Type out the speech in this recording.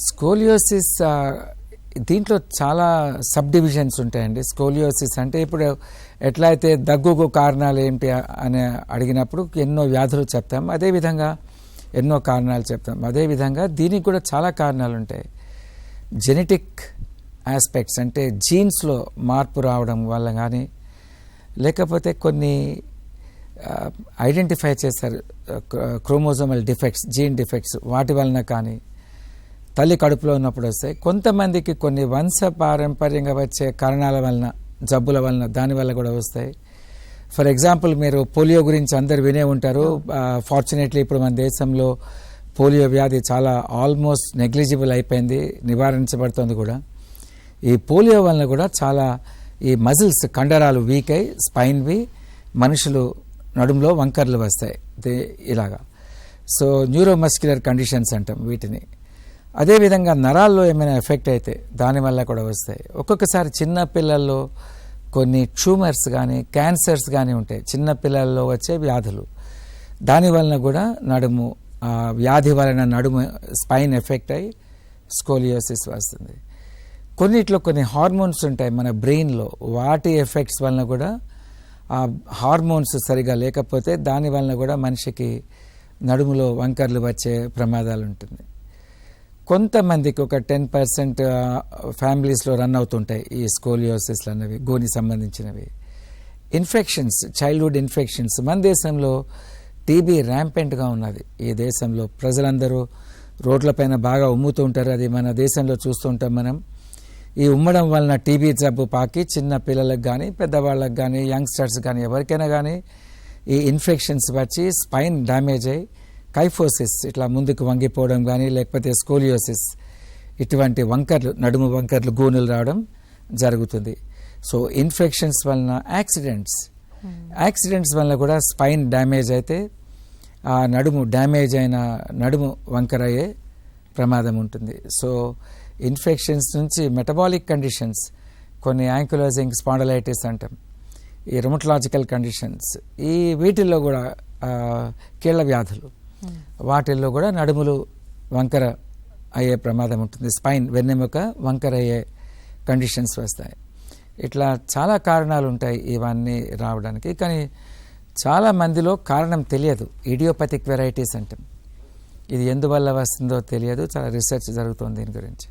Scoliosis దీంట్లో చాలా sub divisions ఉంటాయండి. స్కోలియోసిస్ అంటే ఇప్పుడు ఎట్లా అయితే దగ్గుకు కారణాలు ఏంటి అని అడిగినప్పుడు ఎన్నో వ్యాధులు చెప్తాం, అదేవిధంగా ఎన్నో కారణాలు చెప్తాం. అదేవిధంగా దీనికి కూడా చాలా కారణాలు ఉంటాయి. జెనెటిక్ ఆస్పెక్ట్స్ అంటే జీన్స్లో మార్పు రావడం వల్ల కానీ, లేకపోతే కొన్ని ఐడెంటిఫై చేస్తారు క్రోమోజోమల్ డిఫెక్ట్స్, జీన్ డిఫెక్ట్స్, వాటి వలన కానీ తల్లి కడుపులో ఉన్నప్పుడు వస్తాయి. కొంతమందికి కొన్ని వంశపారంపర్యంగా వచ్చే కారణాల వలన, జబ్బుల వలన, దానివల్ల కూడా వస్తాయి. ఫర్ ఎగ్జాంపుల్ మీరు పోలియో గురించి అందరు వినే ఉంటారు. ఫార్చునేట్లీ ఇప్పుడు మన దేశంలో పోలియో వ్యాధి చాలా ఆల్మోస్ట్ నెగ్లిజిబుల్ అయిపోయింది, నివారించబడుతుంది కూడా. ఈ పోలియో వలన కూడా చాలా ఈ మజిల్స్, కండరాలు వీక్ అయి స్పైన్వి, మనుషులు నడుములో వంకర్లు వస్తాయి ఇలాగా. సో న్యూరోమస్క్యులర్ కండిషన్స్ అంటాం వీటిని. అదేవిధంగా నరాల్లో ఏమైనా ఎఫెక్ట్ అయితే దానివల్ల కూడా వస్తాయి. ఒక్కొక్కసారి చిన్న పిల్లల్లో కొన్ని ట్యూమర్స్ కానీ, క్యాన్సర్స్ కానీ ఉంటాయి, చిన్న పిల్లల్లో వచ్చే వ్యాధులు. దానివలన కూడా నడుము, వ్యాధి వలన నడుము స్పైన్ ఎఫెక్ట్ అయ్యి స్కోలియోసిస్ వస్తుంది. కొన్నిట్లో కొన్ని హార్మోన్స్ ఉంటాయి మన బ్రెయిన్లో, వాటి ఎఫెక్ట్స్ వలన కూడా, ఆ హార్మోన్స్ సరిగా లేకపోతే దాని వలన కూడా మనిషికి నడుములో వంకర్లు వచ్చే ప్రమాదాలు ఉంటుంది. కొంతమందికి ఒక 10% ఫ్యామిలీస్లో రన్ అవుతుంటాయి ఈ స్కోలియోసిస్లు అన్నవి, గోని సంబంధించినవి. Infections, childhood infections. మన దేశంలో టీబీ ర్యాంపెంట్గా ఉన్నది. ఈ దేశంలో ప్రజలందరూ రోడ్లపైన బాగా ఉమ్ముతూ ఉంటారు, అది మన దేశంలో చూస్తుంటాం మనం. ఈ ఉమ్మడం వలన టీబీ జబ్బు పాకి చిన్న పిల్లలకు కానీ, పెద్దవాళ్ళకి కానీ, యంగ్స్టర్స్ కానీ, ఎవరికైనా కానీ ఈ ఇన్ఫెక్షన్స్ వచ్చి స్పైన్ డ్యామేజ్ అయ్యి కైఫోసిస్, ఇట్లా ముందుకు వంగిపోవడం కానీ, లేకపోతే స్కోలియోసిస్, ఇటువంటి వంకర్లు, నడుము వంకర్లు, గూనులు రావడం జరుగుతుంది. సో ఇన్ఫెక్షన్స్ వలన యాక్సిడెంట్స్ వలన కూడా స్పైన్ డ్యామేజ్ అయితే ఆ నడుము డ్యామేజ్ అయిన నడుము వంకర అయ్యే ప్రమాదం ఉంటుంది. సో ఇన్ఫెక్షన్స్ నుంచి మెటబాలిక్ కండిషన్స్, కొన్ని యాంకిలోజింగ్ స్పాండలైటిస్ అంటాం, ఈ రుమటలాజికల్ కండిషన్స్, ఈ వీటిల్లో కూడా కీళ్ళ వ్యాధులు, వాటిల్లో కూడా నడుములు వంకర అయ్యే ప్రమాదం ఉంటుంది. స్పైన్, వెన్నెముక వంకర అయ్యే కండిషన్స్ వస్తాయి. ఇట్లా చాలా కారణాలు ఉంటాయి ఇవన్నీ రావడానికి. కానీ చాలా మందిలో కారణం తెలియదు. ఇడియోపతిక్ వెరైటీస్ అంటాం, ఇది ఎందువల్ల వస్తుందో తెలియదు. చాలా రీసెర్చ్ జరుగుతుంది దీని గురించి.